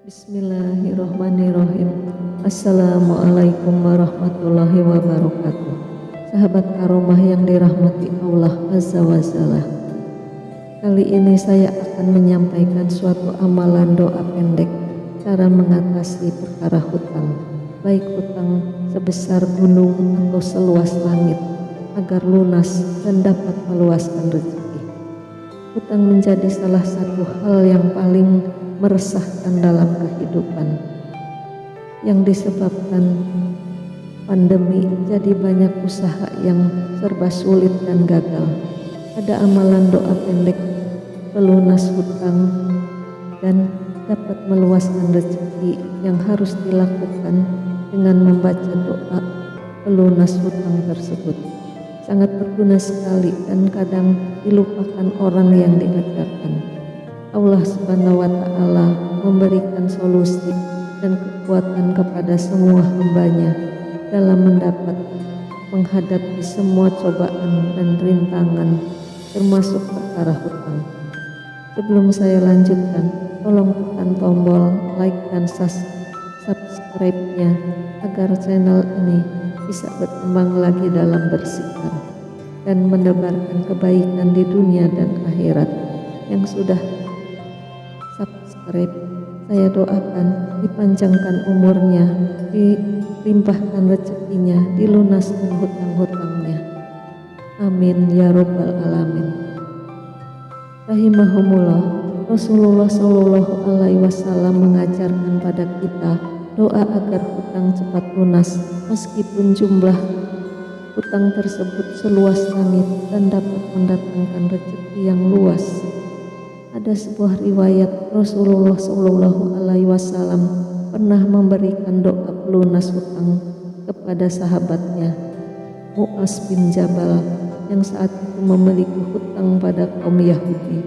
Bismillahirrahmanirrahim. Assalamualaikum warahmatullahi wabarakatuh. Sahabat karomah yang dirahmati Allah Azza wa Jalla. Kali ini saya akan menyampaikan suatu amalan doa pendek cara mengatasi perkara hutang, baik hutang sebesar gunung atau seluas langit, agar lunas dan dapat meluaskan rezeki. Hutang menjadi salah satu hal yang paling meresahkan dalam kehidupan, yang disebabkan pandemi. Jadi banyak usaha yang serba sulit dan gagal. Ada amalan doa pendek pelunas hutang dan dapat meluaskan rezeki yang harus dilakukan dengan membaca doa pelunas hutang tersebut. Sangat berguna sekali dan kadang dilupakan orang yang diajarkan. Allah Subhanahu wa Ta'ala memberikan solusi dan kekuatan kepada semua hambanya dalam menghadapi semua cobaan dan rintangan, termasuk perkara hutang. Sebelum saya lanjutkan, tolong tekan tombol like dan subscribe-nya agar channel ini bisa berkembang lagi dalam bersikar dan menebarkan kebaikan di dunia dan akhirat. Yang sudah subscribe, saya doakan dipanjangkan umurnya, dilimpahkan rezekinya, dilunaskan hutang-hutangnya. Amin ya robbal alamin. Rahimahumullah, Rasulullah Shallallahu Alaihi Wasallam mengajarkan pada kita doa agar hutang cepat lunas, meskipun jumlah hutang tersebut seluas langit dan dapat mendatangkan rezeki yang luas. Ada sebuah riwayat Rasulullah Shallallahu Alaihi Wasallam pernah memberikan doa pelunas hutang kepada sahabatnya Mu'az bin Jabal yang saat itu memiliki hutang pada kaum Yahudi.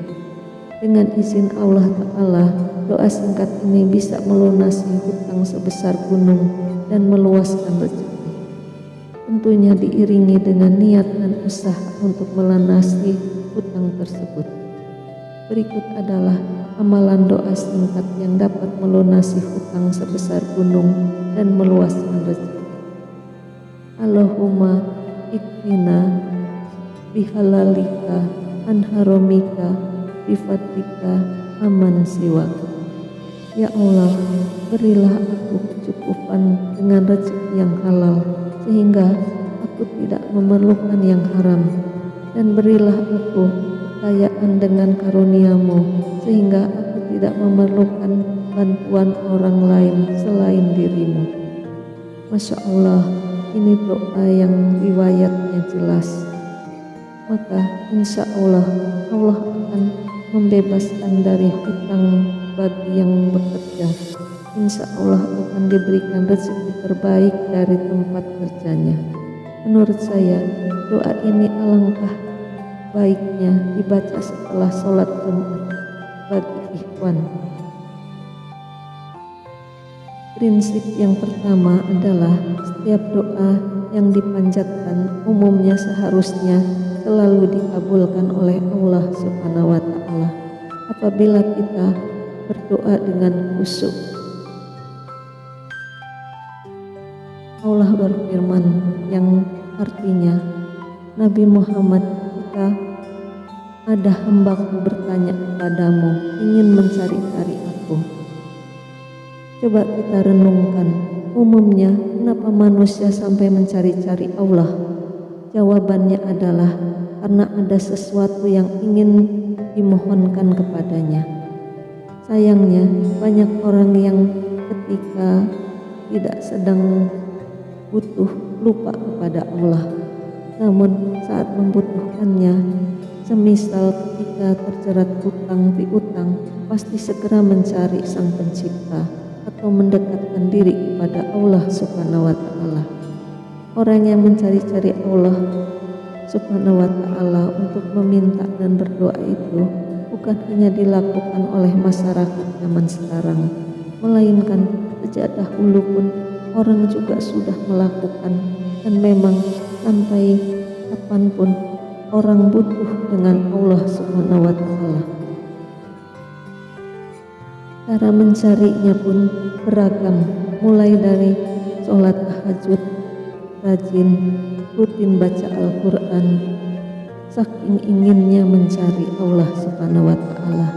Dengan izin Allah Ta'ala, doa singkat ini bisa melunasi hutang sebesar gunung dan meluaskan rezeki. Tentunya diiringi dengan niat dan usaha untuk melunasi hutang tersebut. Berikut adalah amalan doa singkat yang dapat melunasi hutang sebesar gunung dan meluaskan rezeki. Allahumma ikfina bihalalika an haramika bifadlika aman siwak. Ya Allah, berilah aku kecukupan dengan rezeki yang halal sehingga aku tidak memerlukan yang haram, dan berilah aku kekayaan dengan karuniamu sehingga aku tidak memerlukan bantuan orang lain selain dirimu. Masya Allah, ini doa yang riwayatnya jelas. Maka insya Allah, Allah akan membebaskan dari hutang bagi yang bekerja. Insya Allah akan diberikan rezeki terbaik dari tempat kerjanya. Menurut saya, doa ini alangkah baiknya dibaca setelah sholat Jumat bagi ikhwan. Prinsip yang pertama adalah setiap doa yang dipanjatkan umumnya seharusnya selalu dikabulkan oleh Allah Subhanahu wa Ta'ala apabila kita berdoa dengan khusyuk. Allah berfirman yang artinya, Nabi Muhammad, jika ada hambaku bertanya kepadamu ingin mencari-cari aku. Coba kita renungkan, umumnya kenapa manusia sampai mencari-cari Allah? Jawabannya adalah karena ada sesuatu yang ingin dimohonkan kepadanya. Sayangnya banyak orang yang ketika tidak sedang butuh lupa kepada Allah, namun saat membutuhkannya, semisal ketika terjerat hutang piutang, pasti segera mencari Sang Pencipta atau mendekatkan diri kepada Allah Subhanahu wa Ta'ala. Orang yang mencari-cari Allah Subhanahu wa Ta'ala untuk meminta dan berdoa itu bukan hanya dilakukan oleh masyarakat zaman sekarang, melainkan sejak dahulu pun orang juga sudah melakukan, dan memang sampai kapanpun orang butuh dengan Allah Subhanahu wa Ta'ala. Cara mencarinya pun beragam, mulai dari sholat tahajud, rajin, rutin baca Al-Quran, saking inginnya mencari Allah Subhanahu wa Ta'ala.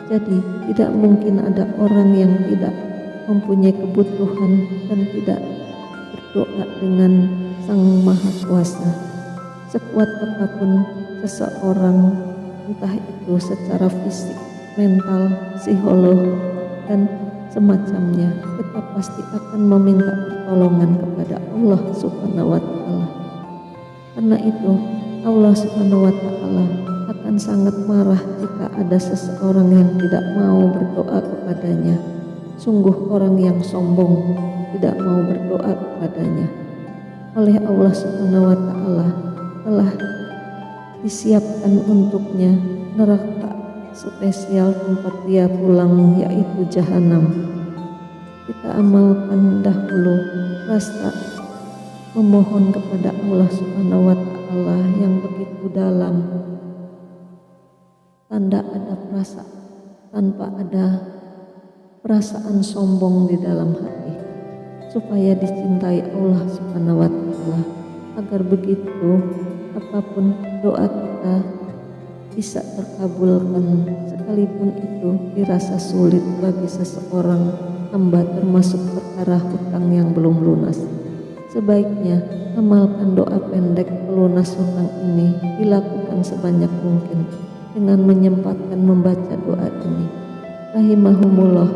Jadi tidak mungkin ada orang yang tidak mempunyai kebutuhan dan tidak berdoa dengan Sang Maha Kuasa. Sekuat apapun seseorang, entah itu secara fisik, mental, psikolog, dan semacamnya, tetap pasti akan meminta pertolongan kepada Allah Subhanahu wa Ta'ala. Karena itu Allah Subhanahu wa Ta'ala akan sangat marah jika ada seseorang yang tidak mau berdoa kepadanya. Sungguh orang yang sombong tidak mau berdoa kepadanya. Oleh Allah Subhanahu wa Ta'ala telah disiapkan untuknya neraka spesial tempat dia pulang, yaitu jahanam. Kita amalkan dahulu rasa memohon kepada Allah Subhanahu wa Ta'ala yang begitu dalam, tanpa ada perasaan sombong di dalam hati, supaya dicintai Allah Subhanahu wa Ta'ala, agar begitu apapun doa kita bisa terkabulkan, sekalipun itu dirasa sulit bagi seseorang hamba, termasuk perkara hutang yang belum lunas. Sebaiknya amalkan doa pendek pelunas hutang ini dilakukan sebanyak mungkin dengan menyempatkan membaca doa ini. Rahimahumullah,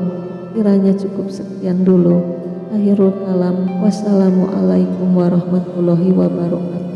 kiranya cukup sekian dulu. Akhirul kalam, wassalamualaikum warahmatullahi wabarakatuh.